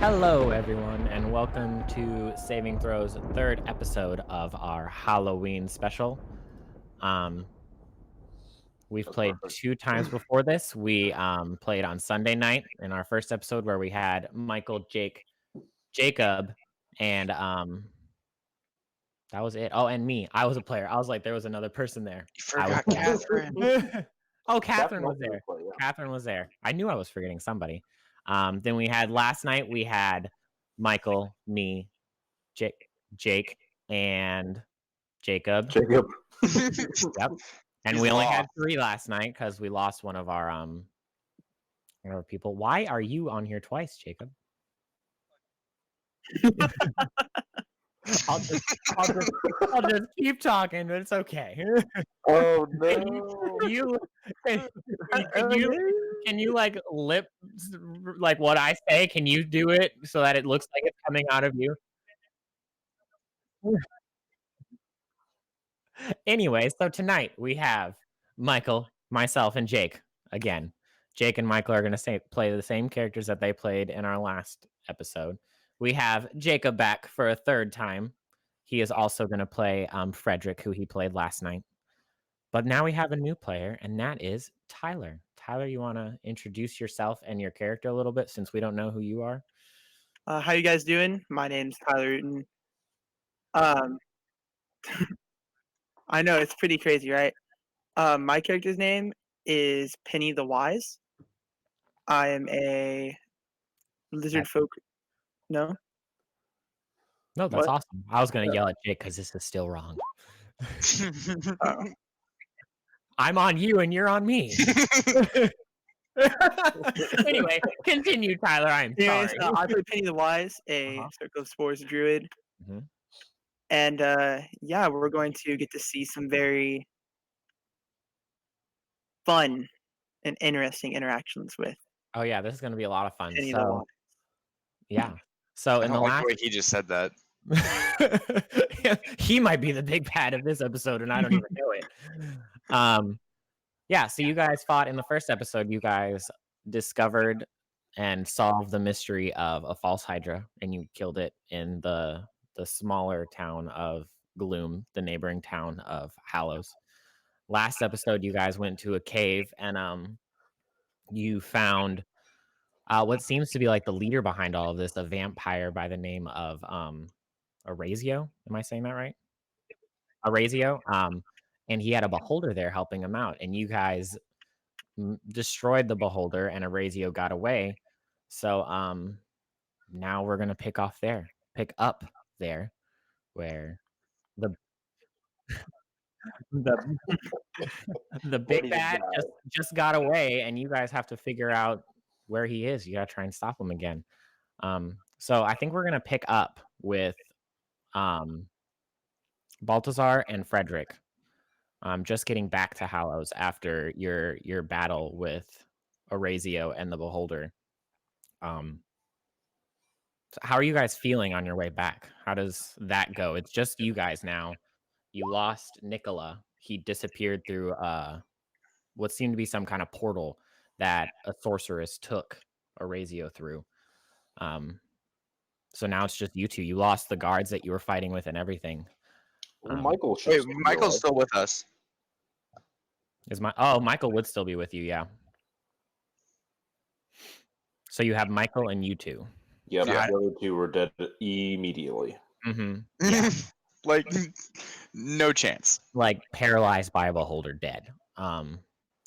Hello, everyone, and welcome to Saving Throw's third episode of our Halloween special. We've That's played perfect. 2 times before this. We played on Sunday night in our first episode where we had Michael, Jacob, and that was it. Oh, and me. I was a player. I was like, there was another person there. You I was forgot Catherine. Oh, Catherine was also there. play, yeah. Catherine was there. I knew I was forgetting somebody. Then we had last night. We had Michael, me, Jake, and Jacob. Jacob. Yep. And He's we only had lost. 3 last night because we lost one of our people. Why are you on here twice, Jacob? I'll just keep talking, but it's okay. Oh Can you like lip like what I say? Can you do it so that it looks like it's coming out of you? Anyway, so tonight we have Michael, myself, and Jake again. Jake and Michael are going to play the same characters that they played in our last episode. We have Jacob back for a third time. He is also going to play Frederick, who he played last night. But now we have a new player, and that is Tyler. Tyler, you want to introduce yourself and your character a little bit since we don't know who you are? How you guys doing? My name's Tyler Uten. I know it's pretty crazy, right? My character's name is Penny the Wise. I am a lizard folk. No, No, that's What? awesome. I was going to yell at Jake because this is still wrong. I'm on you and you're on me. Anyway, continue, Tyler. I'm anyways, sorry. I play Penny the Wise, a Circle of Spores druid, Mhm. and yeah, we're going to get to see some very fun and interesting interactions with Oh yeah, this is going to be a lot of fun. Penny the So Wise. yeah. So I in the don't like last, the way he just said that. he might be the big bad of this episode, and I don't even know it. Yeah. So you guys fought in the first episode. You guys discovered and solved the mystery of a false Hydra, and you killed it in the smaller town of Gloom, the neighboring town of Hallows. Last episode, you guys went to a cave, and you found what seems to be like the leader behind all of this, a vampire by the name of Arazio. Am I saying that right? Arazio. And he had a beholder there helping him out, and you guys destroyed the beholder, and Arazio got away. So now we're gonna pick up there, where the the the big bad just got away, and you guys have to figure out where he is. You gotta try and stop him again. So I think we're gonna pick up with Baltazar and Frederick. Just getting back to Hallows after your battle with Arazio and the Beholder. So how are you guys feeling on your way back? How does that go? It's just you guys now. You lost Nicola. He disappeared through what seemed to be some kind of portal that a sorceress took Arazio through. So now it's just you two. You lost the guards that you were fighting with and everything. Michael should Wait, still be Michael's alive. still with us. Michael would still be with you, yeah. So you have Michael and you two. Yeah, Yeah. the other two were dead immediately. Mm-hmm. Yeah. Like, no chance. Like paralyzed by a beholder, dead.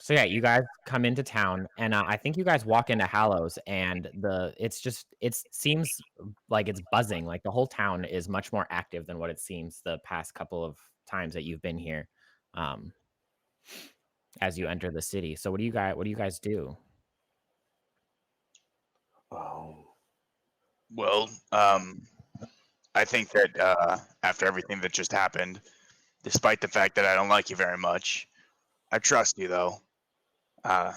So yeah, you guys come into town, and I think you guys walk into Hallows, and it seems like it's buzzing. Like the whole town is much more active than what it seems the past couple of times that you've been here. As you enter the city. So what do you guys do? Well, I think that after everything that just happened, despite the fact that I don't like you very much, I trust you though. Not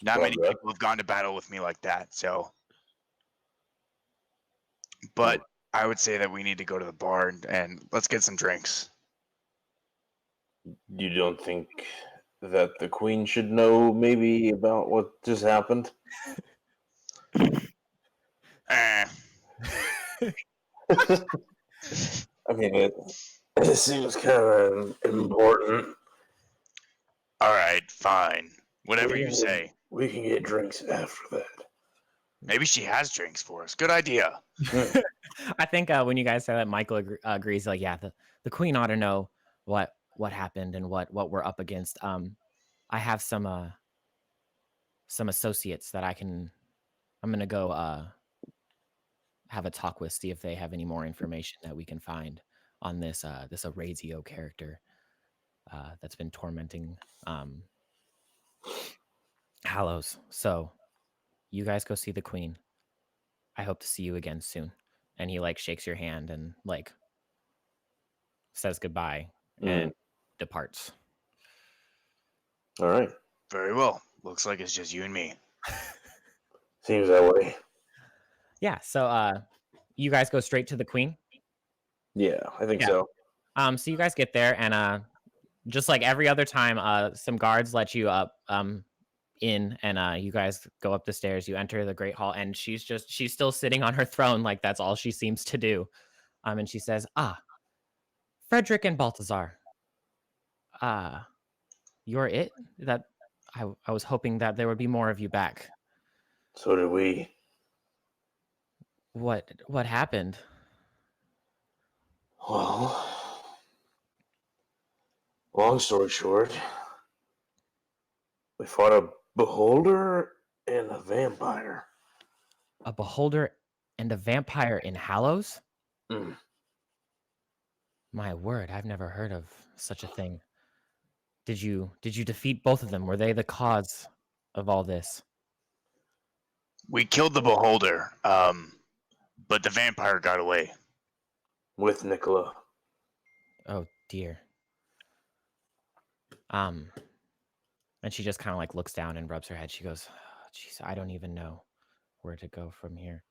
many people have gone to battle with me like that, so. But I would say that we need to go to the bar and let's get some drinks. You don't think that the queen should know maybe about what just happened? Eh. I mean, it seems kind of important. All right, fine. Whatever you say. We can get drinks after that. Maybe she has drinks for us. Good idea. I think when you guys say that, Michael agrees. Like, yeah, the queen ought to know what happened and what we're up against. I have some associates that I'm gonna go have a talk with, see if they have any more information that we can find on this Orazio character that's been tormenting Hallows. So you guys go see the queen. I hope to see you again soon. And he like shakes your hand and like says goodbye and departs. All right. Very well. Looks like it's just you and me. Seems that way. Yeah, so you guys go straight to the queen. Yeah, I think so. So you guys get there, and just like every other time, some guards let you up in, and you guys go up the stairs. You enter the great hall, and she's still sitting on her throne, like that's all she seems to do. And she says, Frederick and Balthazar, you're it? That I was hoping that there would be more of you back. So did we. What happened? Well, long story short, we fought a beholder and a vampire. A beholder and a vampire in Hallows? Mm. My word, I've never heard of such a thing. Did you defeat both of them? Were they the cause of all this? We killed the beholder, but the vampire got away. With Nicola. Oh dear. And she just kind of like looks down and rubs her head. She goes, "Jeez, I don't even know where to go from here."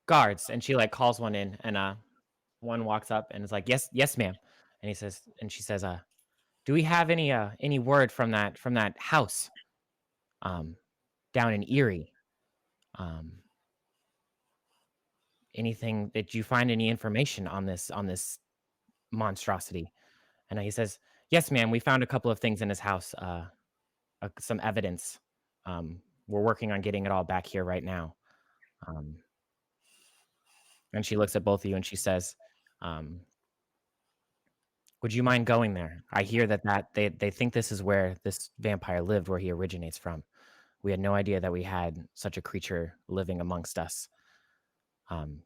Guards, and she like calls one in, and one walks up and is like, "Yes, ma'am." And she says, "Do we have any word from that house, down in Eerie? Anything? Did you find any information on this monstrosity?" And he says, "Yes, ma'am. We found a couple of things in his house, some evidence. We're working on getting it all back here right now." And she looks at both of you and she says, "Would you mind going there? I hear that they think this is where this vampire lived, where he originates from. We had no idea that we had such a creature living amongst us.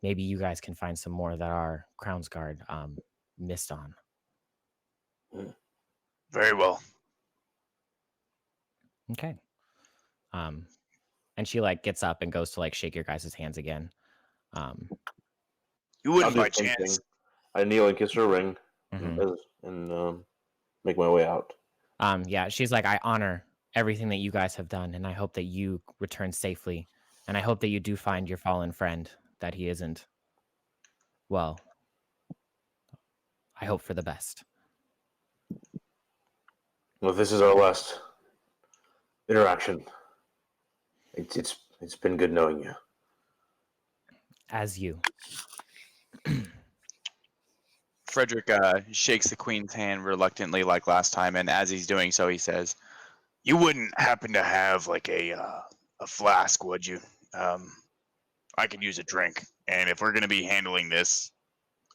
Maybe you guys can find some more that our Crown's Guard missed on." Very well. Okay. And she like gets up and goes to like shake your guys' hands again. You wouldn't by chance. I kneel and kiss her ring Mhm. and make my way out. Yeah, she's like, "I honor everything that you guys have done, and I hope that you return safely, and I hope that you do find your fallen friend, that he isn't, well, I hope for the best." Well, this is our last interaction. It's been good knowing you. As you. Frederick shakes the queen's hand reluctantly, like last time, and as he's doing so, he says, "You wouldn't happen to have like a flask, would you? I could use a drink, and if we're gonna be handling this,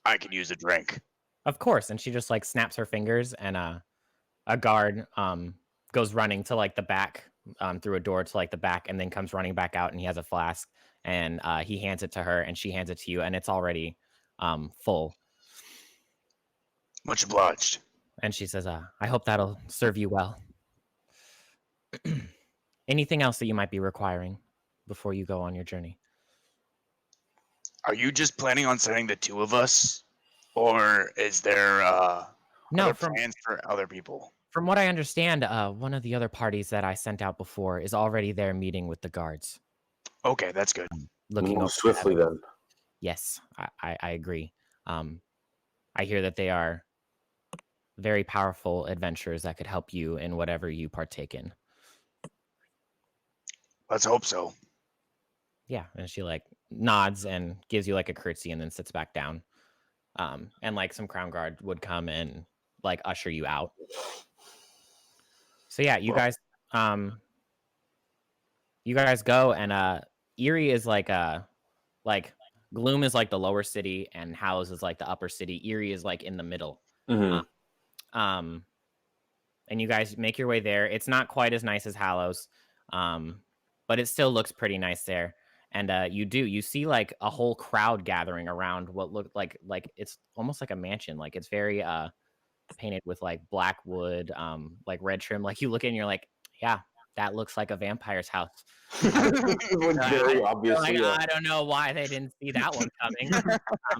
I could use a drink." Of course, and she just like snaps her fingers, and a guard goes running to like the back, through a door to like the back, and then comes running back out, and he has a flask, and he hands it to her, and she hands it to you, and it's already full. Much obliged. And she says, "I hope that'll serve you well." Anything else that you might be requiring before you go on your journey? Are you just planning on sending the two of us, or is there No, other plans for other people? From what I understand, one of the other parties that I sent out before is already there meeting with the guards. Okay, that's good. Looking Move over swiftly then. Yes, I agree. I hear that they are very powerful adventurers that could help you in whatever you partake in. Let's hope so. Yeah, and she like nods and gives you like a curtsy and then sits back down. And like some crown guard would come and like usher you out. So yeah, you guys go, and Eerie is like Gloom is like the lower city and Hallows is like the upper city. Eerie is like in the middle. Mhm. And you guys make your way there. It's not quite as nice as Hallows, but it still looks pretty nice there. And you see like a whole crowd gathering around what looked like it's almost like a mansion. Like it's very painted with like black wood, like red trim. Like you look in and you're like, yeah, that looks like a vampire's house. Very obviously. I don't know why they didn't see that one coming.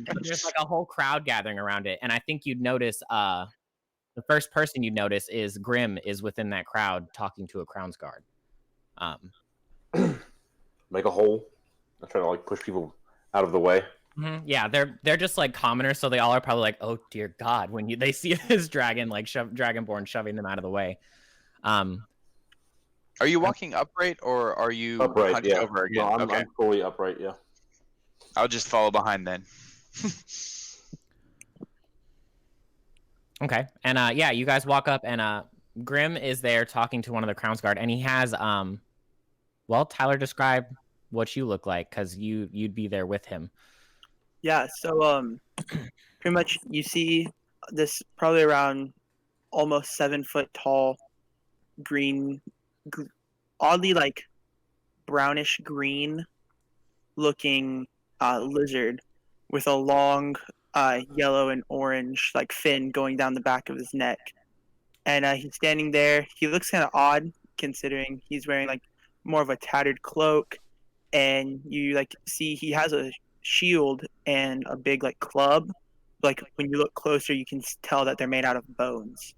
But there's like a whole crowd gathering around it. And I think you'd notice the first person you'd notice is Grim is within that crowd talking to a Crown's Guard. Make a hole. I'm trying to like push people out of the way. Yeah, they're just like commoners, so they all are probably like, oh dear God, when they see this dragon like dragonborn shoving them out of the way. Are you walking upright or are you Upright, hunched yeah. over again? No, Okay. I'm fully upright, yeah. I'll just follow behind then. Okay, and yeah, you guys walk up, and Grim is there talking to one of the Crown's Guard, and he has well, Tyler, describe what you look like because you'd be there with him. Yeah, so pretty much you see this probably around almost 7 foot tall, green, oddly like brownish green looking lizard with a long yellow and orange like fin going down the back of his neck, and he's standing there. He looks kind of odd considering he's wearing like more of a tattered cloak, and you like see he has a shield and a big like club. Like when you look closer, you can tell that they're made out of bones.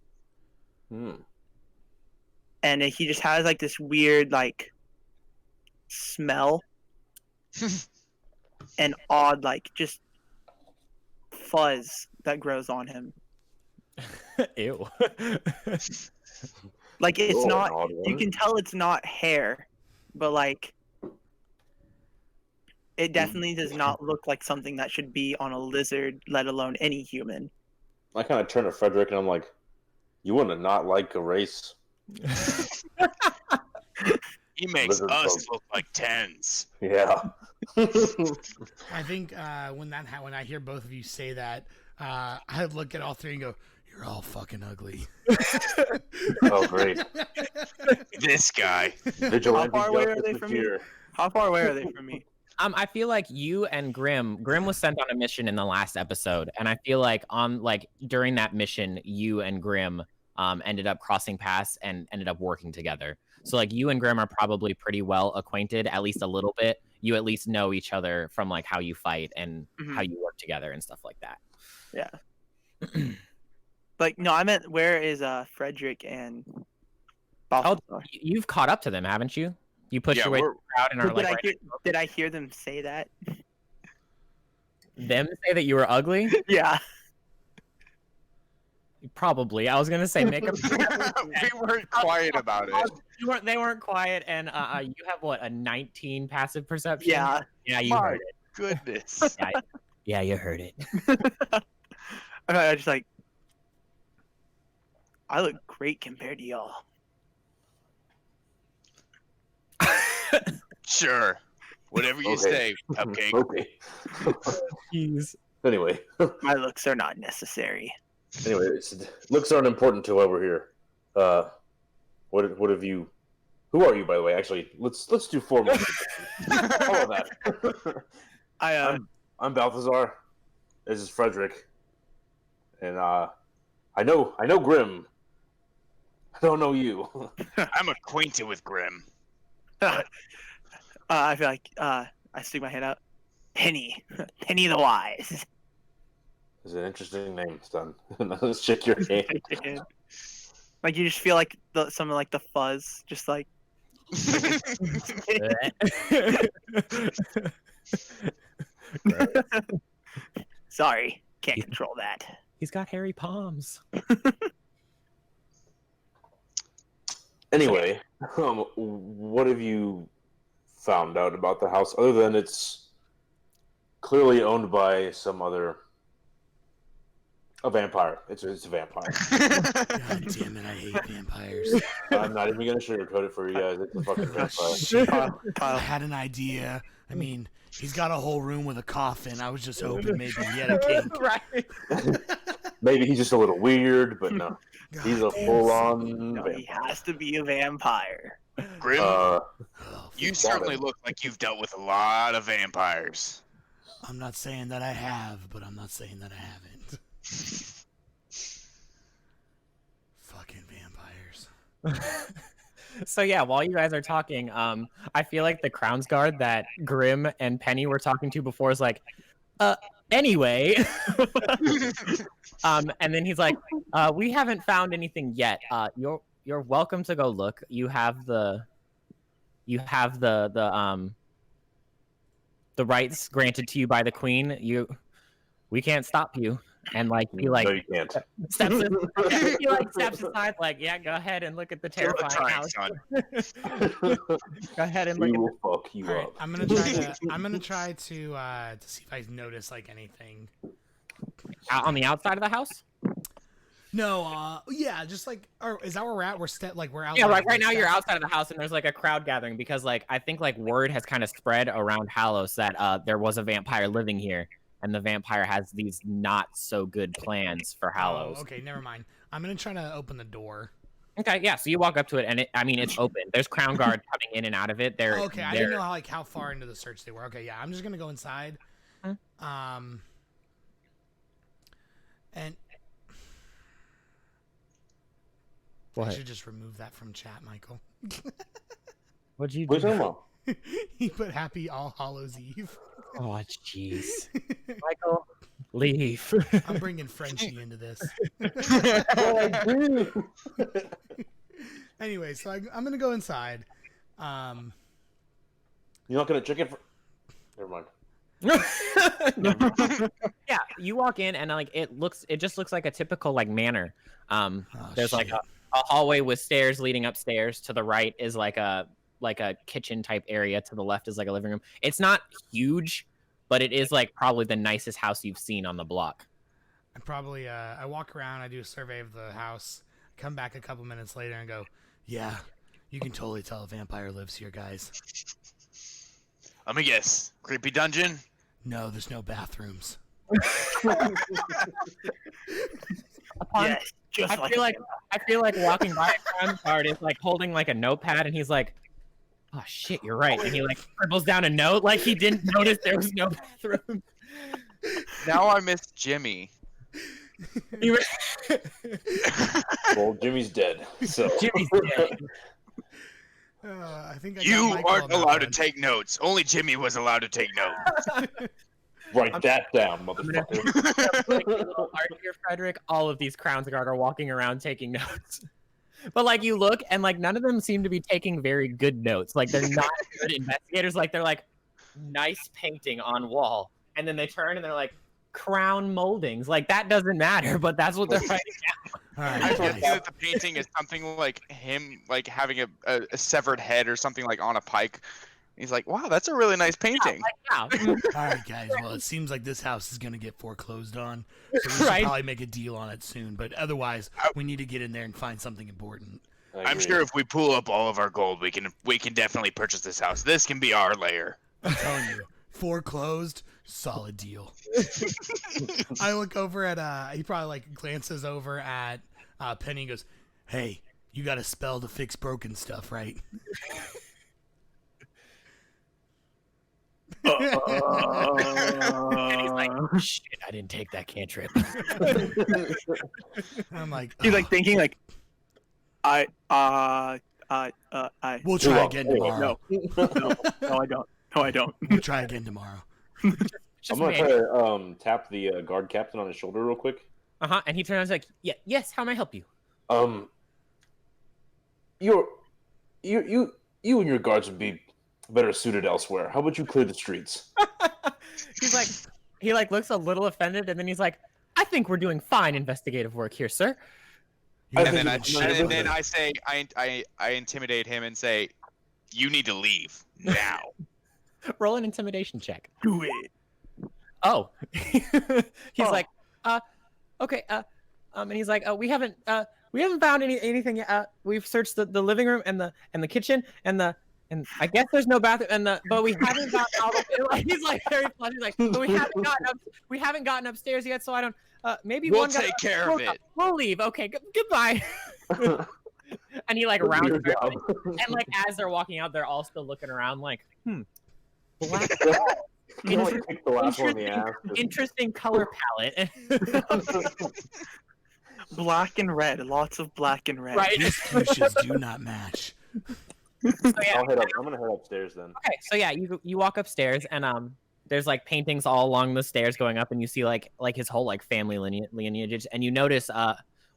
And he just has like this weird like smell and odd like just fuzz that grows on him. Ew. Like it's Oh, not. an odd You one. can tell it's not hair, but like it definitely does not look like something that should be on a lizard, let alone any human. I kind of turn to Frederick and I'm like, you wouldn't not like a race. He makes Lizard us folk. look like tens. Yeah. I think when I hear both of you say that, I look at all three and go, "You're all fucking ugly." Oh, great. This guy. Vigilante How far away are justice they is from me? here. How far away are they from me? I feel like you and Grim was sent on a mission in the last episode, and I feel like during that mission, you and Grim ended up crossing paths and ended up working together. So like you and Grim are probably pretty well acquainted, at least a little bit. You at least know each other from like how you fight and how you work together and stuff like that. Yeah. Like no, I meant where is Frederick and Oh, Balthazar? you've caught up to them, haven't you? You pushed Yeah, your way we're- through the crowd and are Did, like, did I hear them say that? them say that you were ugly? Yeah. Probably. I was gonna say make a. We weren't quiet about it. They weren't quiet, and you have what, a 19 passive perception? Yeah. Yeah, you My heard it. goodness. Yeah, you heard it. I just like I look great compared to y'all. Sure. Whatever you Okay. say, Cupcake. Okay. Jeez. Anyway, My looks are not necessary. looks aren't important to why we're here. What have you? Who are you, by the way? Actually, let's do formal. All of that. I'm Balthazar. This is Frederick, and I know Grim. I don't know you. I'm acquainted with Grim. I feel like I stick my head out. Penny. Penny the Wise. It's an interesting name, son. Let's check your name. Like you just feel like some of like the fuzz, just like sorry, can't control that. He's got hairy palms. Anyway, what have you found out about the house, other than it's clearly owned by a vampire. It's a vampire. God damn it, I hate vampires. I'm not even gonna sugarcoat it for you guys. It's a fucking vampire. I had an idea. I mean, he's got a whole room with a coffin. I was just hoping maybe he had a kink. Right. Maybe he's just a little weird, but no. God He's a damn. full-on No, vampire. he has to be a vampire. Grim, Oh, you got certainly him. look like you've dealt with a lot of vampires. I'm not saying that I have, but I'm not saying that I haven't. Fucking vampires. So yeah, while you guys are talking, I feel like the Crown's Guard that Grim and Penny were talking to before is like, anyway. And then he's like, we haven't found anything yet. You're welcome to go look. You have the rights granted to you by the Queen. We can't stop you. And like he like No, you can't. steps he like steps aside like, yeah, go ahead and look at the Give it a terrifying try, house. son. Go ahead and We look at will fuck you All right, up. I'm gonna try to see if I notice like anything. on the outside of the house. No, yeah, just like, or is that where we're at? We're out. Yeah, like right now you're outside of the house and there's like a crowd gathering because like I think like word has kind of spread around Hallow that there was a vampire living here and the vampire has these not so good plans for Hallows. Oh, okay, never mind. I'm gonna try to open the door. Okay, yeah. So you walk up to it and it's open. There's Crown Guard coming in and out of it. They're Okay, I didn't know how far into the search they were. Okay, yeah, I'm just gonna go inside. And I should just remove that from chat, Michael. What'd you What do? are you talking about? He put Happy All Hallows Eve. Oh, jeez. Michael, leave. I'm bringing Frenchie into this. Anyway, so I'm gonna go inside. You're not gonna check it for... Never mind. Yeah, you walk in and like it just looks like a typical like manor. There's like a hallway with stairs leading upstairs. To the right is like a kitchen type area. To the left is like a living room. It's not huge, but it is like probably the nicest house you've seen on the block. I walk around, I do a survey of the house, come back a couple minutes later and go, yeah, you can totally tell a vampire lives here, guys. Let me guess. Creepy dungeon? No, there's no bathrooms. Yes, just I feel like walking by a Crown Guard is like holding like a notepad and he's like, oh shit, you're right. And he like scribbles down a note like he didn't notice there was no bathroom. Now I miss Jimmy. Well, Jimmy's dead. So Jimmy's dead. I think You Michael aren't on that allowed to one. take notes. Only Jimmy was allowed to take notes. write that down, motherfucker. Like a little art here, Frederick. All of these Crown Guard are walking around taking notes. But like you look and like none of them seem to be taking very good notes. Like they're not good investigators. Like they're like nice painting on wall. And then they turn and they're like crown moldings. Like that doesn't matter, but that's what they're writing down. All I right, guess guys. that the painting is something like him like having a severed head or something like on a pike. He's like, wow, that's a really nice painting. Yeah. All right, guys. Well, it seems like this house is gonna get foreclosed on, so we should Right. probably make a deal on it soon. But otherwise, we need to get in there and find something important. I I'm agree. sure if we pull up all of our gold, we can definitely purchase this house. This can be our lair. I'm telling you, foreclosed, solid deal. I look over at he probably like glances over at Penny and goes, "Hey, you got a spell to fix broken stuff, right?" And he's like, shit, I didn't take that cantrip. I'm like, He's like "Oh, thinking like, I. we'll Too try long. again Hey, tomorrow. No, I don't. No, I don't. We'll try again tomorrow." Just I'm gonna me. try to tap the guard captain on his shoulder real quick. And he turns like, yeah, yes, how may I help you? You and your guards would be better suited elsewhere. How about you clear the streets? He's like, he like looks a little offended, and then he's like, I think we're doing fine investigative work here, sir. You I guys And then are I, doing shit and then over I say, I intimidate him and say, You need to leave now. Roll an intimidation check. Do it. Oh, he's Oh. like, okay, and he's like, we haven't found anything yet. We've searched the living room and the kitchen and I guess there's no bathroom but we haven't gotten all the, like, he's like very flush. He's like, but we haven't gotten upstairs yet, so I don't. Maybe We'll one guy. take care of it. We'll leave. Okay, goodbye. And he like rounds Weird back, job. and like as they're walking out, they're all still looking around, like, black. You know, like, kick the last one in the ass. Interesting color palette. Black and red. Lots of black and red. Right. These fuchsias do not match. So, yeah. I'm gonna head upstairs then. Okay, so yeah, you walk upstairs and there's like paintings all along the stairs going up, and you see like his whole like family lineage, and you notice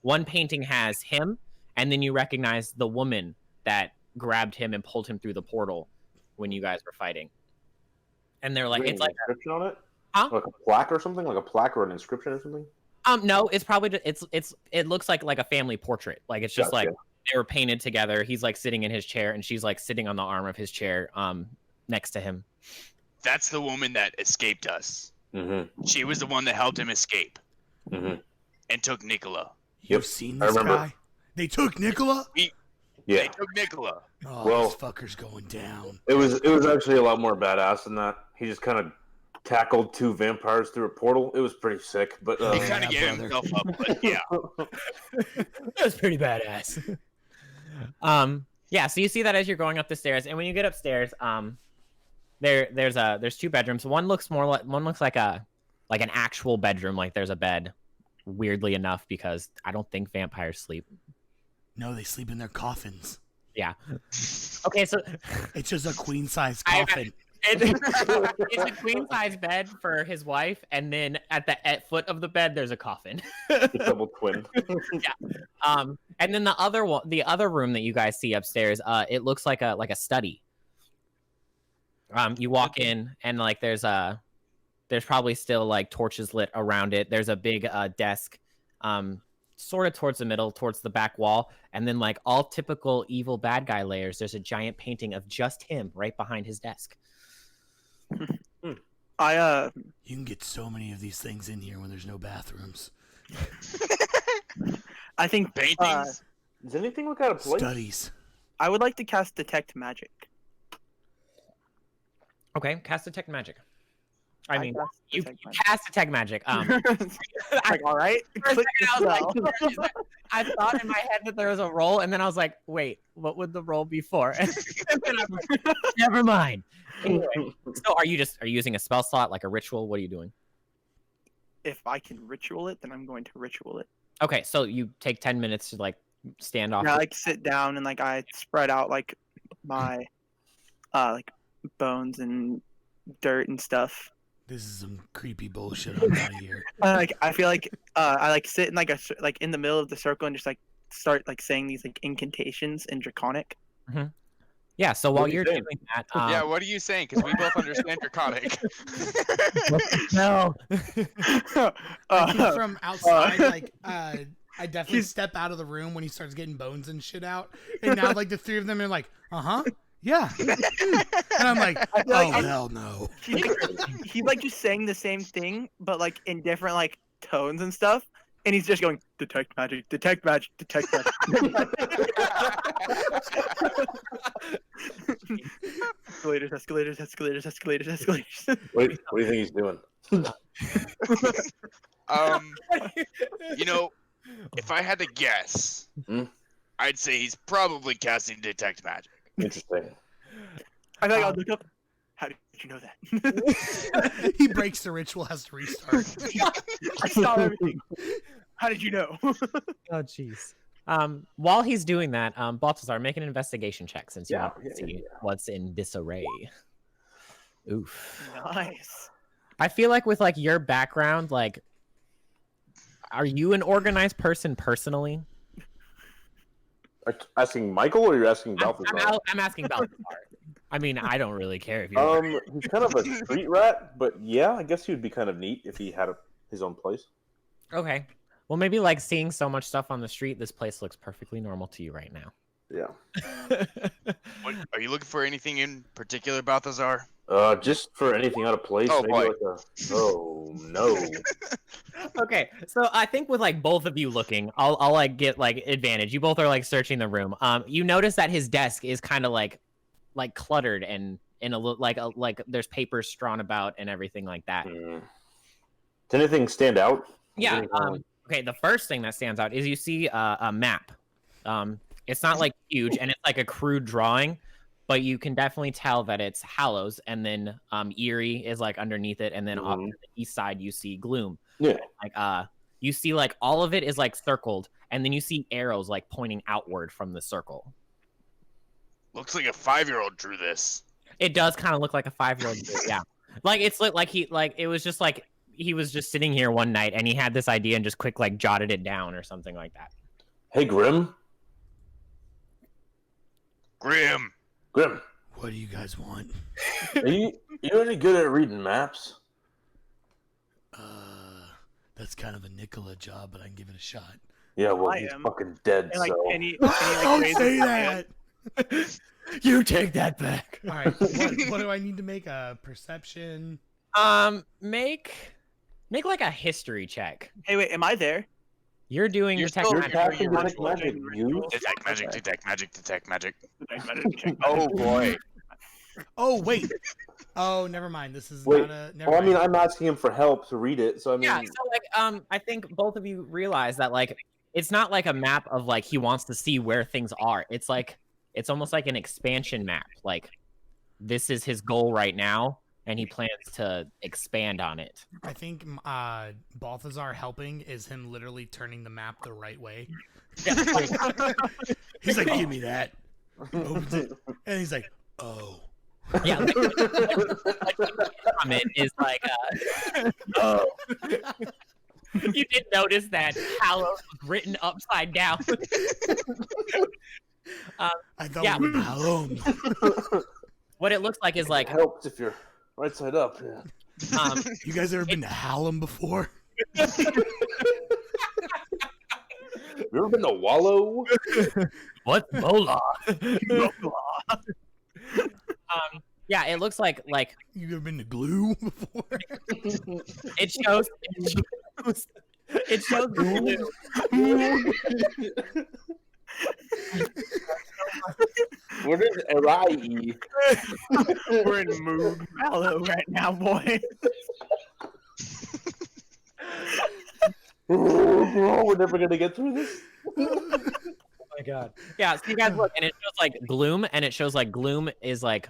one painting has him, and then you recognize the woman that grabbed him and pulled him through the portal when you guys were fighting. And they're like, it's An like inscription on it, Huh? like a plaque or something, like a plaque or an inscription or something. No, it's probably just, it looks like a family portrait. Like it's just Gotcha. like they were painted together. He's like sitting in his chair, and she's like sitting on the arm of his chair, next to him. That's the woman that escaped us. Mm-hmm. She was the one that helped him escape Mm-hmm. and took Nicola. You've Yep, seen I this remember. guy? They took Nicola? They Yeah, took Nicola. Oh, Well- this fucker's going down. it was actually a lot more badass than that. He just kind of tackled two vampires through a portal. It was pretty sick, but He Yeah, kind of gave brother. himself up, but yeah. That's pretty badass. Yeah, so you see that as you're going up the stairs, and when you get upstairs, there's two bedrooms. One looks like an actual bedroom, like there's a bed. Weirdly enough, because I don't think vampires sleep. No, they sleep in their coffins. Yeah. Okay, so It's just a queen size I- coffin. it's a queen size bed for his wife, and then at foot of the bed there's a coffin. double twin. And then the other room that you guys see upstairs, it looks like a study. You walk in, and like there's probably still like torches lit around it. There's a big desk, sort of towards the middle, towards the back wall, and then like all typical evil bad guy layers. There's a giant painting of just him right behind his desk. You can get so many of these things in here when there's no bathrooms. I think Paintings. Does anything look out of place? Studies. I would like to cast Detect Magic. Okay, cast detect magic. I mean, cast you Detect Magic. cast detect magic. Like, all right. For a Click second, the I spell. was like, I thought in my head that there was a roll, and then I was like, wait, what would the roll be for? And then I was like, never mind. Anyway, so are you using a spell slot, like a ritual? What are you doing? If I can ritual it, then I'm going to ritual it. Okay, so you take 10 minutes to like stand off. And I like sit down and like I spread out like my like bones and dirt and stuff. This is some creepy bullshit. I'm out of here. Like I feel like I like sit in like like in the middle of the circle and just like start like saying these like incantations in Draconic. Yeah, so while What are you you're saying? doing that, Yeah, what are you saying? Because we both understand Draconic. no. I think from outside, like, I definitely step out of the room when he starts getting bones and shit out. And now, like, the three of them are like, yeah. And I'm like, I feel oh, like hell no. he's like just saying the same thing, but like in different like tones and stuff. And he's just going, detect magic, detect magic, detect magic. Escalators, escalators, escalators, escalators, escalators. What do you think he's doing? You know, if I had to guess, Hmm? I'd say he's probably casting Detect Magic. Interesting. I feel like I'll look up. How did you know that? He breaks the ritual, has to restart. I saw everything. How did you know? Oh, jeez. While he's doing that, Balthazar, make an investigation check since you Yeah, want to yeah, see what's in disarray. Oof. Nice. I feel like with like your background, like, are you an organized person personally? Are you asking Michael or you're asking Balthazar? I'm asking Balthazar. I mean, I don't really care if you're. He's kind of a street rat, but yeah, I guess he would be kind of neat if he had his own place. Okay. Well, maybe like seeing so much stuff on the street, this place looks perfectly normal to you right now. Yeah. What, are you looking for anything in particular, Balthazar? Just for anything out of place. Oh, maybe boy. like a. Oh no. Okay, so I think with like both of you looking, I'll like get like advantage. You both are like searching the room. You notice that his desk is kind of like cluttered and in a like there's papers strewn about and everything like that. Does anything stand out? Yeah. Okay. The first thing that stands out is you see a map. It's not like huge, and it's like a crude drawing, but you can definitely tell that it's Hallows, and then Eerie is like underneath it, and then off to the east side you see Gloom. Yeah. Like you see like all of it is like circled, and then you see arrows like pointing outward from the circle. Looks like a 5-year-old drew this. It does kind of look like a 5-year-old. Yeah. Like it's like it was just like he was just sitting here one night and he had this idea and just quick like jotted it down or something like that. Hey, Grim. Grim. Grim. What do you guys want? Are you any good at reading maps? That's kind of a Nicola job, but I can give it a shot. Yeah, well, I he's am. fucking dead. And, like, so. Don't say that. You take that back. All right. What do I need to make? A perception? Make like a history check. Hey, wait, am I there? You're doing your still detect magic. You're casting detect magic. You? Detect magic, detect magic, detect magic. Oh, Oh, boy. Oh wait. Oh, never mind. This is Wait. not a. Never Well, I mean, mind. I'm asking him for help to read it, so I mean. Yeah, so like I think both of you realize that like it's not like a map of like he wants to see where things are. It's like it's almost like an expansion map. Like this is his goal right now, and he plans to expand on it. I think Balthazar helping is him literally turning the map the right way. He's like, give me that. He opens it, and he's like, oh. Yeah, like, comment is like, oh. You did notice that Hallow was written upside down. I thought yeah. we were home. What it looks like is like, It helps if you're right side up. Yeah. You guys ever been to Hallam before? You ever been to Wallow? what's Mola? Yeah, it looks like You ever been to Gloom before? it shows blue. What is Eerie? We're in mood Hallow right now, boy. We're never gonna get through this. Oh my god. Yeah, so you guys look, and it shows like Gloom, and it shows like Gloom is like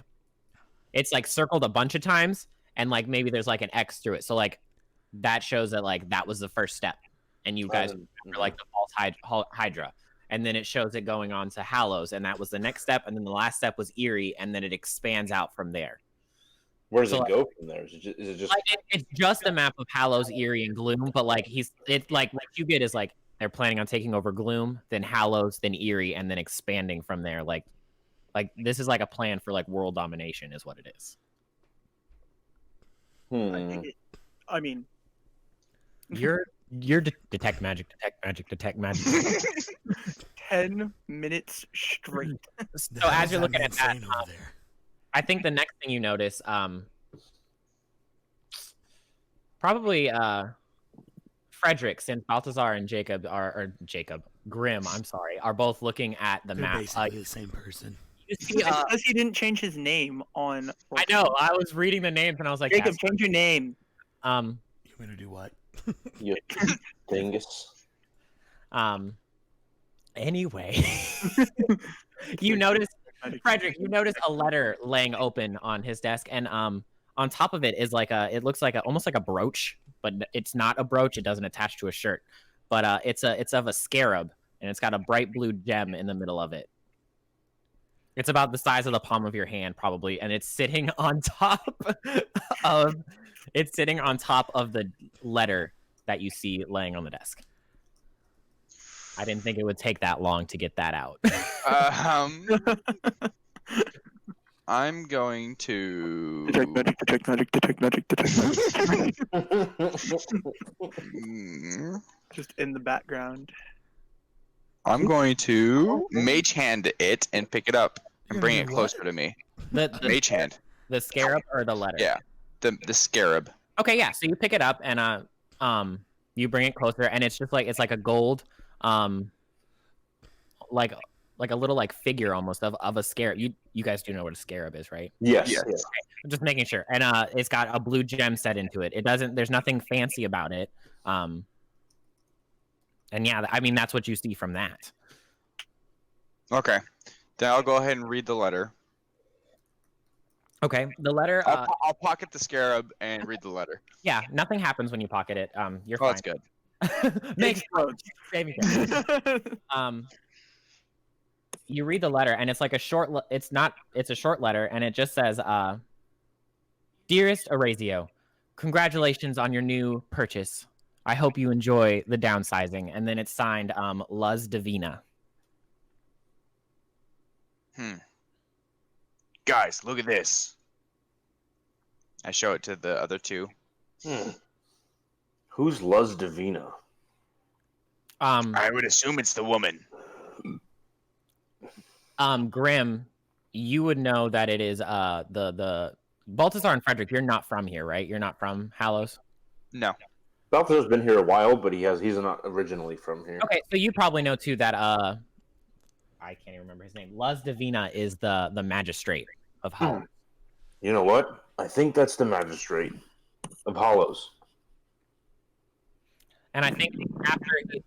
it's like circled a bunch of times, and like maybe there's like an X through it. So like that shows that like that was the first step, and you guys remember like the false Hydra, and then it shows it going on to Hallows, and that was the next step, and then the last step was Eerie, and then it expands out from there. Where does So, it go from there? Is it just Like it's just a map of Hallows, Eerie, and Gloom, but like it's like what you get is like they're planning on taking over Gloom, then Hallows, then Eerie, and then expanding from there. Like this is like a plan for like world domination, is what it is. I mean, You're detect magic. 10 minutes straight. So as you're looking at that, over there. I think the next thing you notice, probably Frederick, since Balthazar and Grim, I'm sorry, are both looking at the They're map. basically the same person. You see, Because he didn't change his name on. I know. I was reading the names and I was like, Jacob, that's change your name. You want to do what? you dingus? Anyway, you notice, Frederick, you notice a letter laying open on his desk, and on top of it is like it looks like almost like a brooch, but it's not a brooch. It doesn't attach to a shirt, but it's of a scarab, and it's got a bright blue gem in the middle of it. It's about the size of the palm of your hand, probably, and it's sitting on top of the letter that you see laying on the desk. I didn't think it would take that long to get that out. I'm going to Detect magic. Mm, Just in the background. I'm going to mage hand it and pick it up and You're bring gonna it do closer what? to me. The Mage hand. scarab or the letter? Yeah. The scarab. Okay, yeah. So you pick it up and you bring it closer, and it's just like it's like a gold, like a little like figure almost of a scarab. You guys do know what a scarab is, right? Yes. Yes. Yeah. I'm just making sure. And it's got a blue gem set into it. It doesn't. There's nothing fancy about it. And yeah, I mean that's what you see from that. Okay. Then I'll go ahead and read the letter. Okay, the letter. I'll pocket the scarab and read the letter. Yeah, nothing happens when you pocket it. You're Oh, fine. that's good. Makes Explodes. saving throw. You read the letter, and it's like a short. It's a short letter, and it just says, "Dearest Orazio, congratulations on your new purchase. I hope you enjoy the downsizing." And then it's signed, Luz Divina. Guys, look at this. I show it to the other two. Who's Luz Divina? I would assume it's the woman. Grim, you would know that it is the Balthazar and Frederick. You're not from here, right? You're not from Hallows. No. Balthazar's been here a while, but he's not originally from here. Okay, so you probably know too that I can't even remember his name. Luz Divina is the magistrate of Hallows. You know what? I think that's the magistrate of Hallows. And I think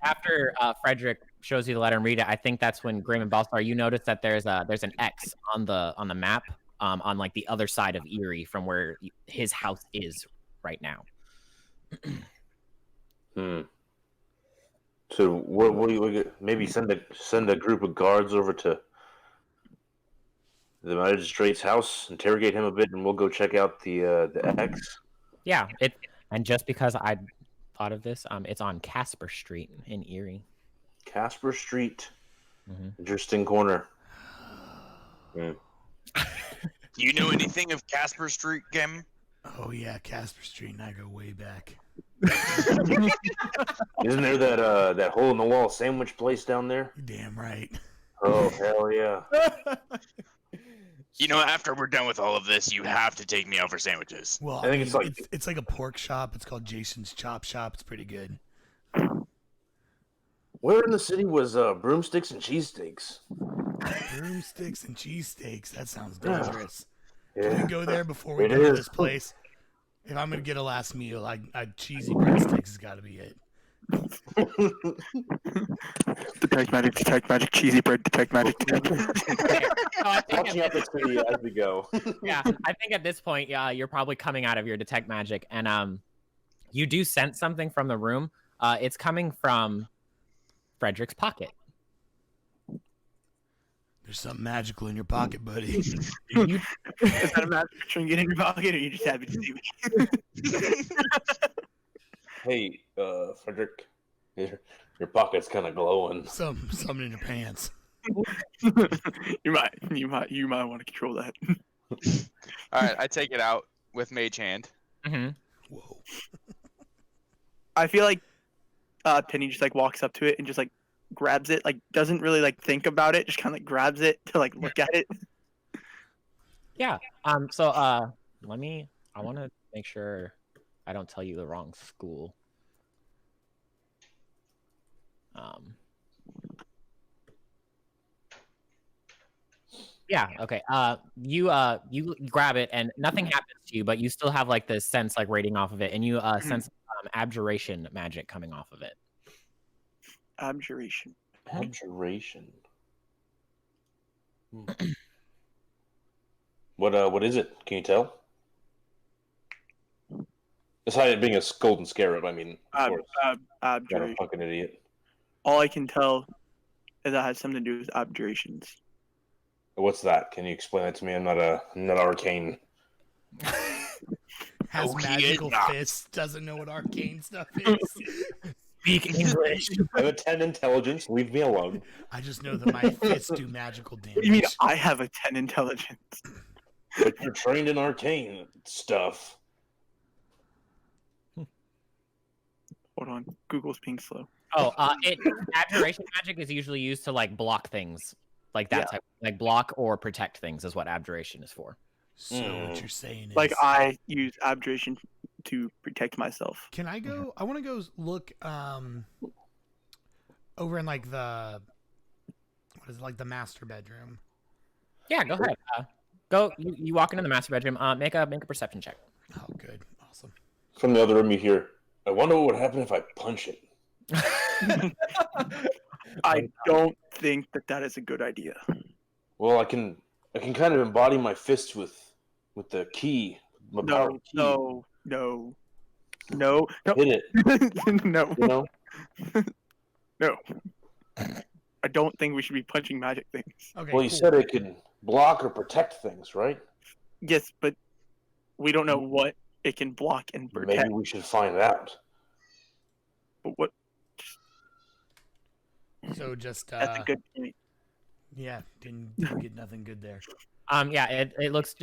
after Frederick shows you the letter and read it, I think that's when Grim and Balthazar, you notice that there's an X on the map, on like the other side of Eerie from where his house is right now. So what do you maybe send a group of guards over to the magistrate's house, interrogate him a bit, and we'll go check out the X. Yeah, and just because I thought of this, it's on Casper Street in Eerie. Casper Street. Mm-hmm. Interesting corner. Do you know anything of Casper Street, Gim? Oh yeah, Casper Street and I go way back. Isn't there that hole in the wall sandwich place down there? You're damn right. Oh hell yeah! You know, after we're done with all of this, you have to take me out for sandwiches. Well, I think it's like a pork shop. It's called Jason's Chop Shop. It's pretty good. Where in the city was broomsticks and cheesesteaks? Broomsticks and cheesesteaks. That sounds dangerous. Yeah. Can we go there before we It go to is. this place? If I'm gonna get a last meal, cheesy breadsticks has got to be it. Detect magic, cheesy bread, detect magic, detect. Okay, so I think Watching out the city as we go. yeah, I think at this point, you're probably coming out of your detect magic, and you do sense something from the room. It's coming from Frederick's pocket. There's something magical in your pocket, buddy. Is that a magic trinket in your pocket, or you just happy to see me? Hey, Frederick, your pocket's kind of glowing. Something in your pants. You might want to control that. All right, I take it out with mage hand. Mm-hmm. Whoa. I feel like Penny just like walks up to it and just like grabs it, like doesn't really like think about it, just kind of like grabs it to like look at it. Yeah. So I want to make sure I don't tell you the wrong school. Yeah. Okay. You grab it and nothing happens to you, but you still have like this sense like rating off of it, and you sense abjuration magic coming off of it. Abjuration. Abjuration. What is it? Can you tell? Aside it being a golden scarab, I mean, of course. Not a Abjuration. fucking idiot. All I can tell is that has something to do with abjurations. What's that? Can you explain that to me? I'm not arcane. Has Oh, he magical is not. fists. Doesn't know what arcane stuff is. Speak English. I have a 10 intelligence. Leave me alone. I just know that my fists do magical damage. What do you mean I have a 10 intelligence? But you're trained in arcane stuff. Hold on. Google's being slow. Oh, abjuration magic is usually used to like block things, like that type, like block or protect things is what abjuration is for. So what you're saying is, Like I use abjuration to protect myself. can I go? I want to go look over in like the what is it, like the master bedroom. Yeah, go ahead. Go. You walk into the master bedroom. Make a perception check. Oh, good, awesome. From the other room, you hear, I wonder what would happen if I punch it. I don't think that is a good idea. Well, I can kind of embody my fist with the key. My power key. No. Hit it. No. You know? No. I don't think we should be punching magic things. Okay. Well, you said it can block or protect things, right? Yes, but we don't know what it can block and protect. Maybe we should find out. But what? So just That's a good point. yeah, didn't get nothing good there. Yeah, it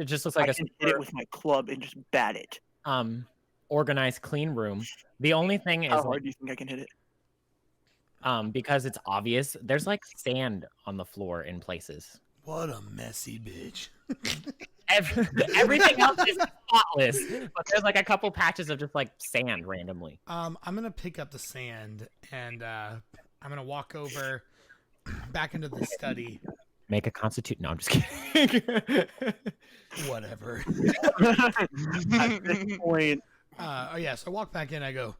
just looks like I a can hit it with my club and just bat it. organized, clean room. The only thing is How hard do you think I can hit it? because it's obvious. There's like sand on the floor in places. What a messy bitch. Everything else is spotless, but there's like a couple patches of just like sand randomly. I'm gonna pick up the sand and I'm gonna walk over back into the study. Make a constitute. No, I'm just kidding. Whatever. At this point, Oh yeah, so I walk back in. I go,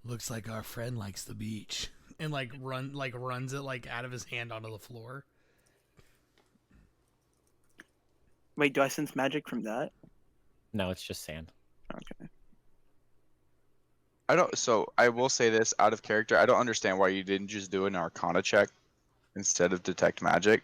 looks like our friend likes the beach, and runs it like out of his hand onto the floor. wait, do I sense magic from that? No, it's just sand. Okay. So I will say this out of character. I don't understand why you didn't just do an Arcana check instead of detect magic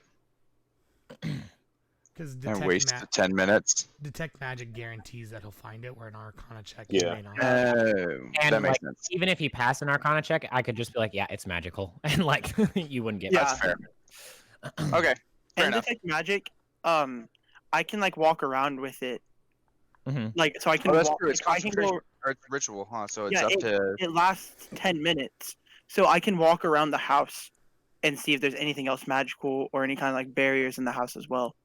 Because and waste 10 minutes. detect magic guarantees that he'll find it, where an Arcana check Yeah. may not. And That makes like, sense. even if he passed an Arcana check, I could just be like, "Yeah, it's magical," and like you wouldn't get. Yeah. That's fair. Okay, fair And enough. detect magic, I can like walk around with it. Mhm. Like so I can Oh, that's walk. true. It's I can concentration go. or it's ritual, huh? So it's Yeah, up to. It lasts 10 minutes, so I can walk around the house and see if there's anything else magical or any kind of like barriers in the house as well.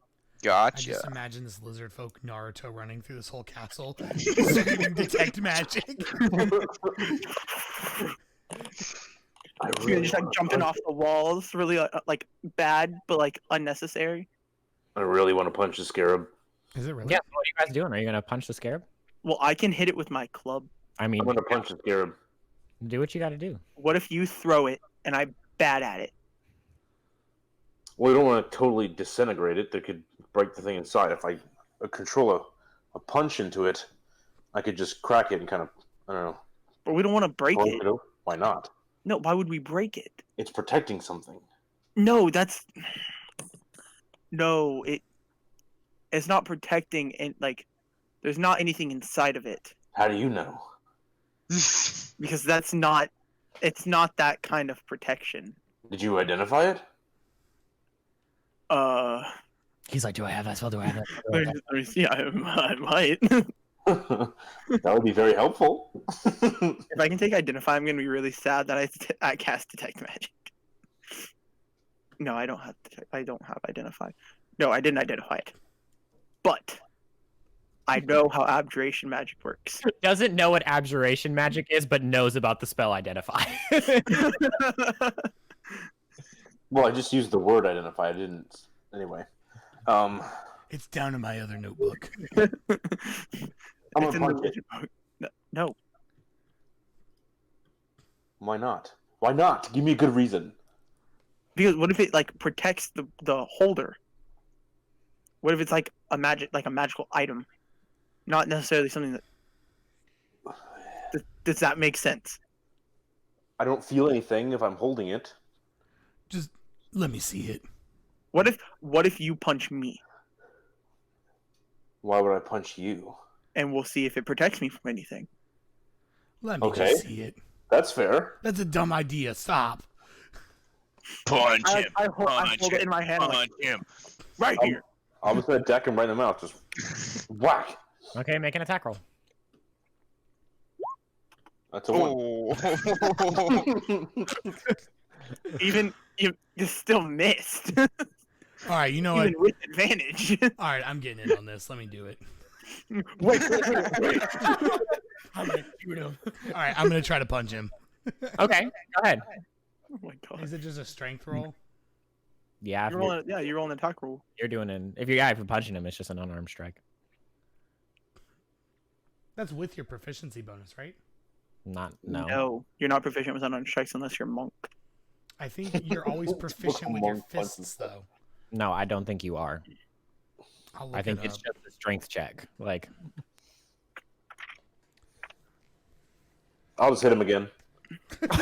I Gotcha. just imagine this lizard folk Naruto running through this whole castle, screaming detect magic. I You're really just like wanna jumping punch off the walls, really like bad but like unnecessary. it. I really want to punch the scarab. Is it really? Yeah, what are you guys doing? Are you gonna punch the scarab? Well, I can hit it with my club. I mean, I'm gonna punch the scarab. do what you got to do. What if you throw it and I bat at it? Well, we don't want to totally disintegrate it. That could break the thing inside. If I control a punch into it, I could just crack it and kind of, I don't know. But we don't want to break broke it. it open. Why not? No, why would we break it? It's protecting something. No, it's not protecting, and like there's not anything inside of it How do you know? because it's not that kind of protection. Did you identify it? He's like, "Do I have that spell? Do I have that?" spell? Let me see. I might. That would be very helpful. If I can take identify, I'm gonna be really sad that I cast detect magic. No, I don't have identify. No, I didn't identify it. But I know how abjuration magic works. Doesn't know what abjuration magic is, but knows about the spell identify. Well, I just used the word identify. I didn't. Anyway. It's down in my other notebook. I'm It's gonna in the punch it. wizard book. No. Why not? Why not? Give me a good reason. Because what if it like protects the holder? What if it's like a magical item, not necessarily something that. Does that make sense? I don't feel anything if I'm holding it. Just let me see it. What if you punch me, Why would I punch you? and we'll see if it protects me from anything. Let me Okay. just see it. That's fair. That's a dumb idea. Stop. Punch him. I hold Punch it in my hand like, Punch him. right here. I'm just gonna deck him right in the mouth. Just whack. Okay, make an attack roll. That's a 1. Oh. Even you still missed. All right, you know what? Even with advantage. All right, I'm getting in on this. Let me do it. Wait. I'm gonna shoot him. All right, I'm gonna try to punch him. Okay, go ahead. Oh my god. Is it just a strength roll? Yeah, You're rolling an attack roll. you're doing if you're punching him, it's just an unarmed strike. That's with your proficiency bonus, right? No. No, you're not proficient with unarmed strikes unless you're a monk. I think you're always proficient with your fists, though. No, I don't think you are. I'll look I think it it's up. just a strength check. Like, I'll just hit him again. All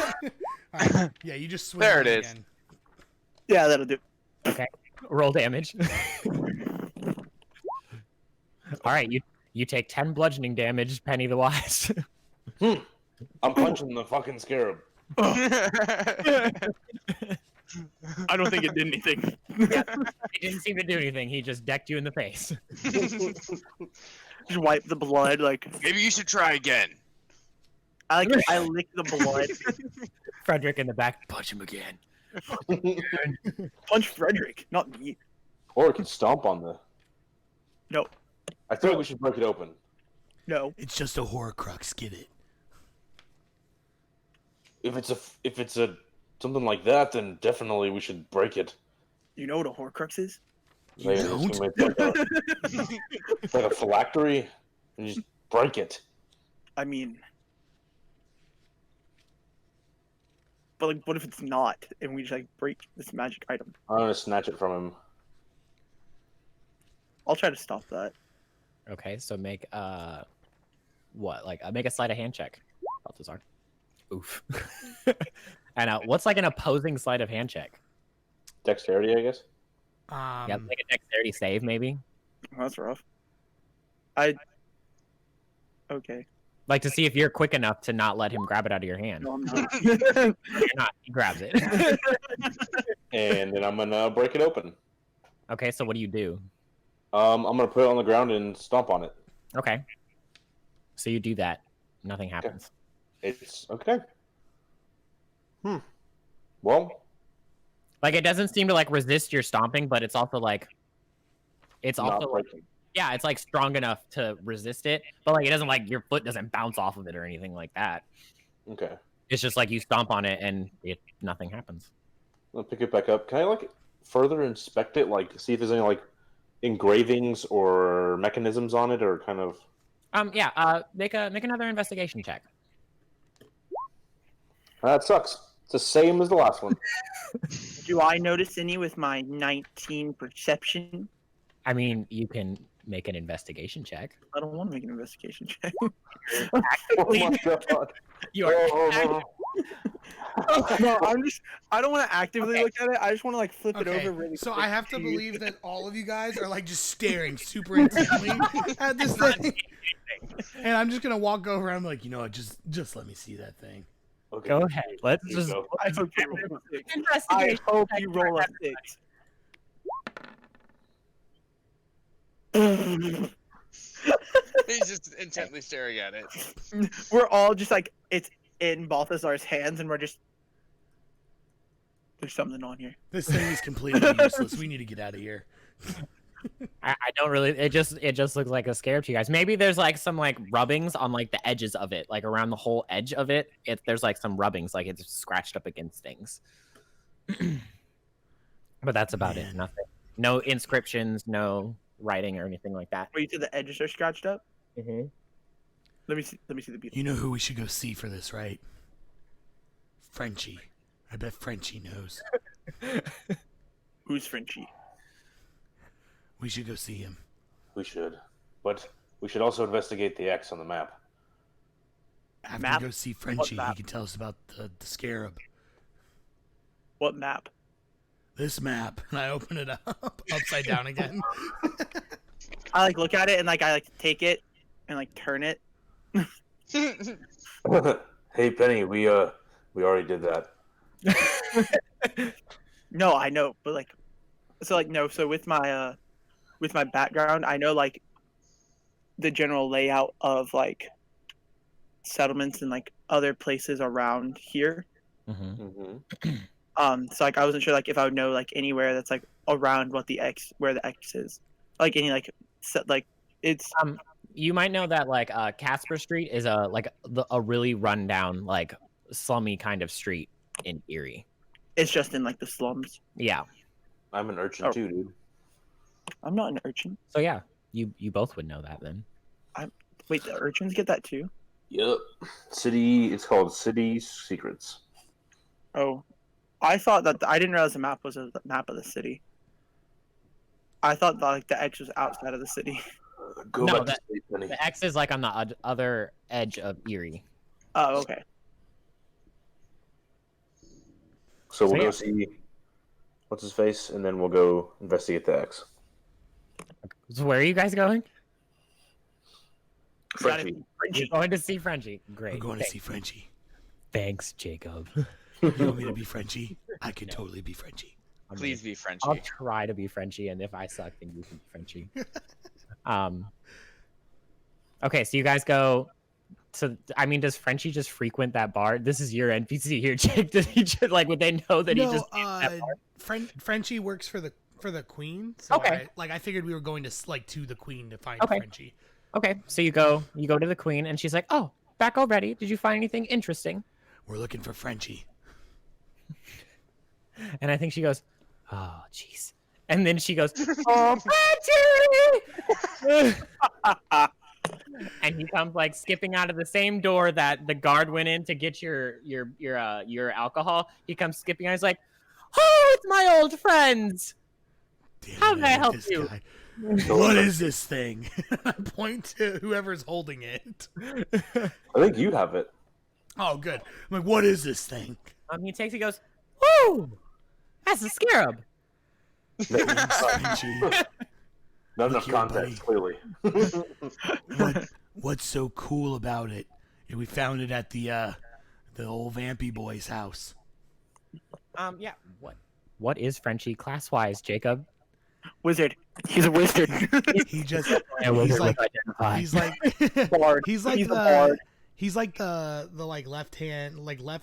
right. Yeah, you just swing There on it him is. again. Yeah, that'll do. okay, roll damage. All right, you take 10 bludgeoning damage, Penny the Wise. I'm punching the fucking scarab. I don't think it did anything. He didn't seem to do anything. He just decked you in the face. Just wipe the blood. Like Maybe you should try again. I lick the blood. Frederick in the back, punch him again. Punch Frederick, not me. Or we can stomp on the. No, I feel like we should break it open. no. It's just a Horcrux. Get it? If it's a something like that, then definitely we should break it. You know what a Horcrux is? You Maybe don't? just make like a phylactery and just break it. I mean, but like, what if it's not, and we just like break this magic item? I'm gonna snatch it from him. I'll try to stop that. Okay, so make what? Like make a sleight of hand check, Balthazar. Oof. And what's like an opposing sleight of hand check? Dexterity, I guess. Yeah, make a dexterity save, maybe. Oh, that's rough. Okay. Like to see if you're quick enough to not let him grab it out of your hand. No, I'm not. You're not. He grabs it. And then I'm gonna break it open. Okay, so what do you do? I'm gonna put it on the ground and stomp on it. Okay. So you do that. Nothing happens. It's okay. Well, Like it doesn't seem to like resist your stomping, but it's also like it's not also like, breaking. yeah, it's like strong enough to resist it, but like it doesn't like your foot doesn't bounce off of it or anything like that. Okay. It's just like you stomp on it and nothing happens. I'll pick it back up. Can I like further inspect it? Like see if there's any like engravings or mechanisms on it, or kind of. Make another investigation check. That sucks. It's the same as the last one. Do I notice any with my 19 perception? I mean, you can make an investigation check. I don't want to make an investigation check. Oh my god. You are No, I don't want to actively Okay. look at it. I just want to like flip it Okay, over really so quick. I have to believe that all of you guys are like just staring super intently at this thing, and I'm just gonna walk over and I'm like, you know what, just let me see that thing. Okay. Go ahead. Let's You just go. I hope you roll a 6. I investigation. hope check you for roll a everything. 6. He's just intently staring at it. We're all just like, it's in Balthazar's hands, and we're just, there's something on here. This thing is completely useless. We need to get out of here. I don't really. It just looks like a scarab to you guys. Maybe there's like some like rubbings on like the edges of it, like around the whole edge of it. There's like some rubbings, like it's scratched up against things. But that's about it. Man. Nothing. No inscriptions. No writing or anything like that. Wait till the edges are scratched up. Mm-hmm. Let me see the beauty. You know who we should go see for this, right? Frenchie. I bet Frenchie knows. Who's Frenchie? We should go see him. We should, but we should also investigate the X on the map. After Map? we go see Frenchie, he map? can tell us about the scarab. What map? This map. And I open it up upside down again. I like look at it and like I like take it and like turn it. Hey Penny, we already did that. No, I know, but like, so like no. So with my background, I know like the general layout of like settlements and like other places around here. Mm-hmm. So like I wasn't sure like if I would know like anywhere that's like around where the X is, like any like set like it's You might know that like Casper Street is a really rundown like slummy kind of street in Eerie. it's just in like the slums. Yeah. I'm an urchin Oh. too, dude. I'm not an urchin. So yeah, you both would know that then. Wait, the urchins get that too? Yep. City. It's called City Secrets. Oh, I thought that I didn't realize the map was a map of the city. I thought that like the X was outside of the city. Go No, back to sleep, Penny. The X is like on the other edge of Eerie. Oh, okay. So we'll So, yeah. go see what's his face, and then we'll go investigate the X. So where are you guys going? Frenchie. You're going to see Frenchie. Great. We're going to see Frenchie. Thanks, Jacob. You want me to be Frenchie? I could totally be Frenchie. Please be Frenchie. I'll try to be Frenchie, and if I suck, then you can be Frenchie. Okay, so you guys go. So I mean, does Frenchie just frequent that bar? This is your NPC here, Jake. Does he just, like, would they know that he just? Frenchie works for the queen. So Okay. I figured we were going to the queen to find Okay. Frenchie. Okay, so you go to the queen, and she's like, "Oh, back already? Did you find anything interesting?" We're looking for Frenchie. And I think she goes, "Oh, jeez." And then she goes, "Oh, Frenchie!" And he comes like skipping out of the same door that the guard went in to get your alcohol. He comes skipping out. He's like, "Oh, it's my old friends. Damn, How can I like help this you?" guy. What is this thing? I point to whoever's holding it. I think you have it. Oh, good. I'm like, what is this thing? He goes, "Woo, that's a scarab." Frenchie. Not Look enough here, context, clearly. What's so cool about it? And we found it at the old Vampy boy's house. Yeah. What is Frenchie class-wise, Jacob? Wizard. He's a wizard. He just He's like identify. he's like Bard. he's like He's a the bard. he's like the like left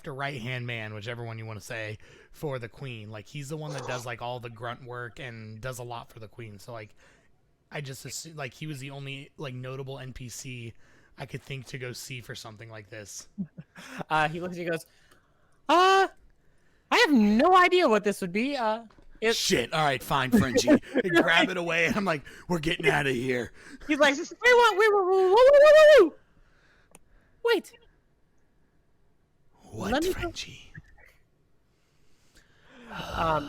or right hand man, whichever one you want to say, for the queen. Like he's the one that does like all the grunt work and does a lot for the queen. So like I just assumed, like he was the only like notable NPC I could think to go see for something like this. He looks at you and goes, I have no idea what this would be. Shit. All right, fine, Frenchie. And grab it away, and I'm like, we're getting out of here. He's like, wait. Wait. What, Let me go- Frenchie? Let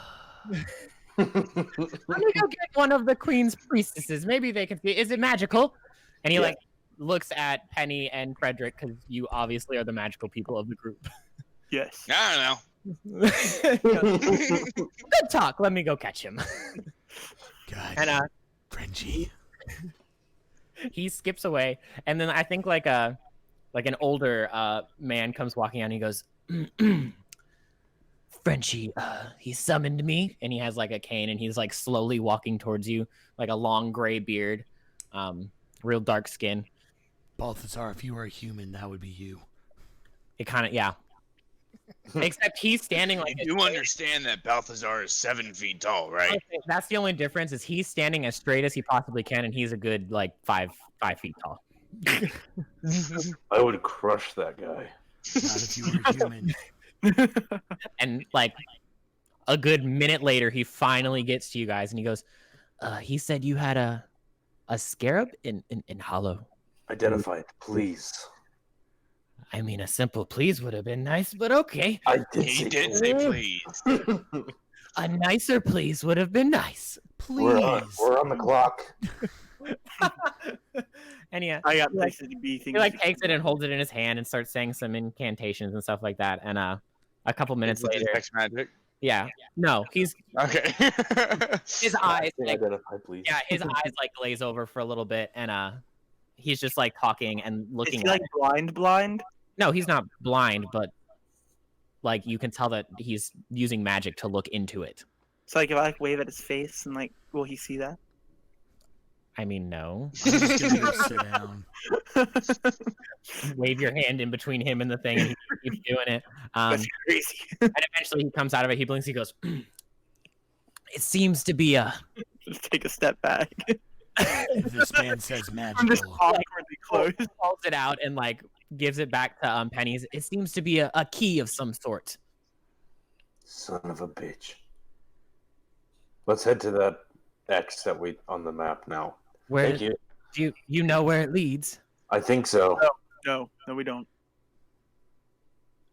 me go get one of the queen's priestesses. Maybe they can see. Is it magical? And he like looks at Penny and Frederick because you obviously are the magical people of the group. Yes. I don't know. Good talk. Let me go catch him. God, And Frenchie. he skips away, and then I think like an older man comes walking out, and he goes, "Frenchie, he summoned me," and he has like a cane, and he's like slowly walking towards you, like a long gray beard, real dark skin. Balthazar, if you were a human, that would be you. It kind of Except he's standing like You do understand that Balthazar is 7 feet tall, right? That's the only difference is he's standing as straight as he possibly can, and he's a good like 5 feet tall. I would crush that guy. Not if you were a human. And like a good minute later, he finally gets to you guys, and he goes, "He said you had a scarab in Hallow. Identify it, please. I mean, a simple please would have been nice, but okay. He did say please. A nicer please would have been nice." Please. We're on the clock. And yeah, I got he, like, places to be he things. like takes it and holds it in his hand and starts saying some incantations and stuff like that. And a couple minutes Is it later, text magic? no, he's Okay. his eyes like Identify, please. his eyes like glaze over for a little bit, and he's just like talking and Is looking he at like it. blind? No, he's not blind, but like you can tell that he's using magic to look into it. So like if I like wave at his face and like will he see that? I mean, no. I'm just gonna go sit down. Wave your hand in between him and the thing, and he keeps doing it. That's crazy. And eventually he comes out of it. He blinks. He goes, "It seems to be a." Just take a step back. If this man says I'm just magical, awkwardly close. Pulls it out and like gives it back to Penny's. It seems to be a key of some sort. Son of a bitch. Let's head to that X that we on the map now. Where Thank you. do you know where it leads? I think so. No, we don't.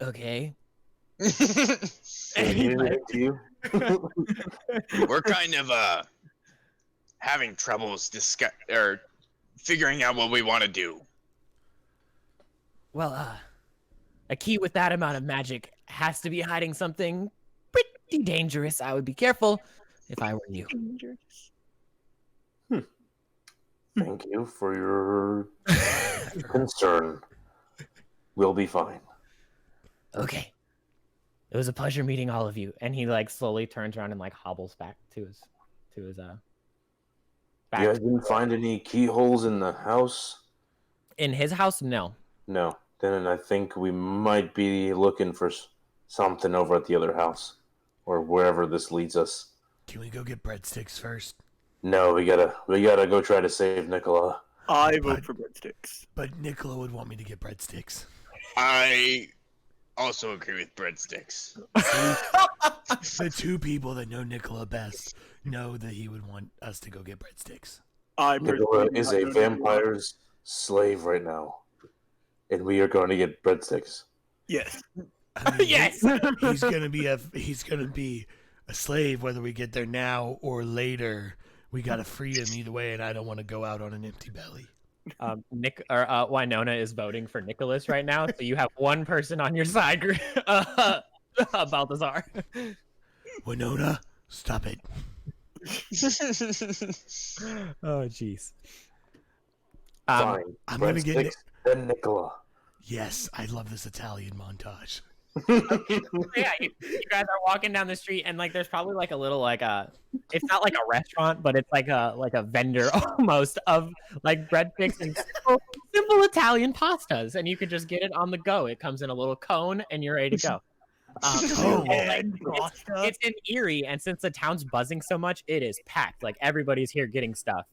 Okay. Thank you. We're kind of having troubles figuring out what we want to do. Well, a key with that amount of magic has to be hiding something pretty dangerous. I would be careful if I were you. Thank you for your concern. We'll be fine. Okay. It was a pleasure meeting all of you. And he like slowly turns around and like hobbles back to his back. You guys didn't find any keyholes in the house? In his house? No. No. Then I think we might be looking for something over at the other house, or wherever this leads us. can we go get breadsticks first? No, we gotta go try to save Nicola. I vote for breadsticks. But Nicola would want me to get breadsticks. I also agree with breadsticks. The two people that know Nicola best know that he would want us to go get breadsticks. I Nicola personally is do a not know vampire's slave right now, and we are going to get breadsticks. Yes. I mean, Yes! he's gonna be a slave whether we get there now or later. We gotta free him either way, and I don't want to go out on an empty belly. Winona is voting for Nicholas right now, so you have one person on your side, Balthazar. Winona, stop it. Oh, jeez. Fine. I'm gonna get Breadsticks, then Nicola. Yes, I love this Italian montage. Yeah, you guys are walking down the street, and like, there's probably like a little it's not like a restaurant, but it's like a vendor almost of like breadsticks and simple Italian pastas, and you could just get it on the go. It comes in a little cone, and you're ready to go. It's in Eerie, and since the town's buzzing so much, it is packed. Like everybody's here getting stuff.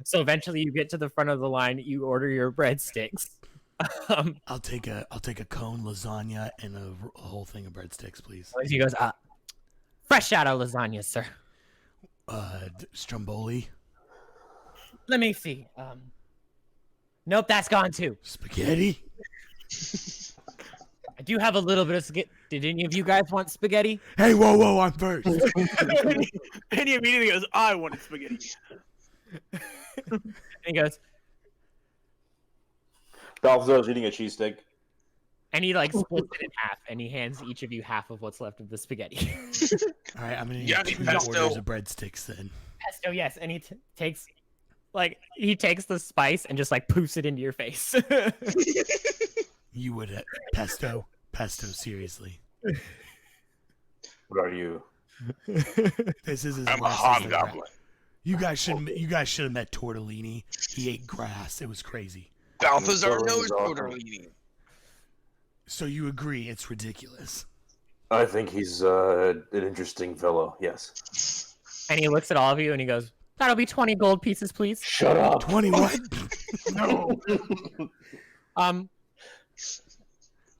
So eventually, you get to the front of the line. You order your breadsticks. I'll take a cone lasagna and a whole thing of breadsticks, please. He goes, fresh out of lasagna, sir. Stromboli, Let me see. Nope, that's gone too. spaghetti. I do have a little bit of spaghetti. Did any of you guys want spaghetti? Hey, whoa, I'm first. And he immediately goes, I wanted spaghetti. And he goes, Balthazar's eating a cheesesteak. and he like splits it in half, and he hands each of you half of what's left of the spaghetti. All right, I'm gonna need Yeah, 2 pesto. orders of breadsticks then. Pesto, yes, and he takes the spice and just like poofs it into your face. You would pesto, seriously. What are you? This is as I'm a worse as the gra- hobgoblin. You guys should have met Tortellini. He ate grass. It was crazy. Balthazar Nicola knows is awesome. tortellini. So you agree it's ridiculous? I think he's an interesting fellow. Yes. And he looks at all of you and he goes, "That'll be 20 gold pieces, please." Shut up. 20 what? No.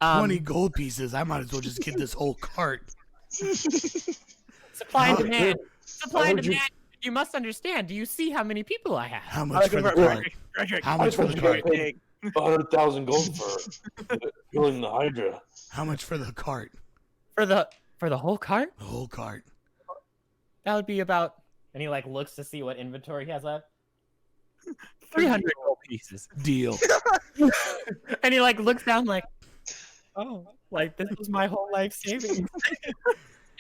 20 gold pieces. I might as well just get this whole cart. Supply and How- demand. Supply and would you- demand. You must understand. Do you see how many people I have? How much for the cart? How much for the cart? 100,000 gold for killing the Hydra. How much for the cart? For the whole cart? The whole cart. That would be about. And he like looks to see what inventory he has left. 300 gold pieces. Deal. And he like looks down like, oh, like this was my whole life savings.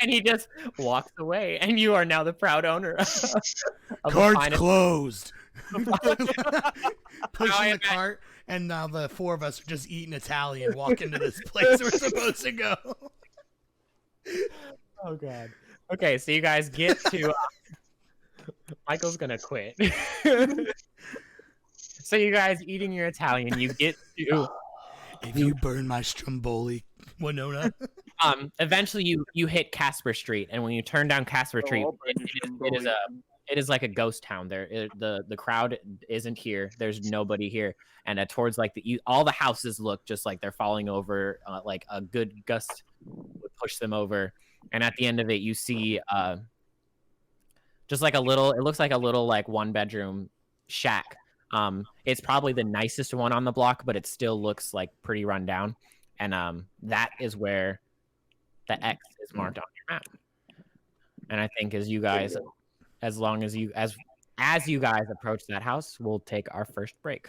And he just walks away, and you are now the proud owner of the Cart's finest- closed. I Pushing the imagine- cart, and now the 4 of us are just eating Italian, walk into this place we're supposed to go. Oh god. Okay, so you guys get to Michael's gonna quit. So you guys eating your Italian, you get to If you burn my Stromboli, Winona. eventually you hit Casper Street, and when you turn down Casper Street, it is like a ghost town. The crowd isn't here. There's nobody here, and towards like all the houses look just like they're falling over. Like a good gust would push them over, and at the end of it, you see just like a little. It looks like a little like 1-bedroom shack. It's probably the nicest one on the block, but it still looks like pretty run down, and that is where the X is marked on your map. And I think as you guys, as you guys approach that house, we'll take our first break.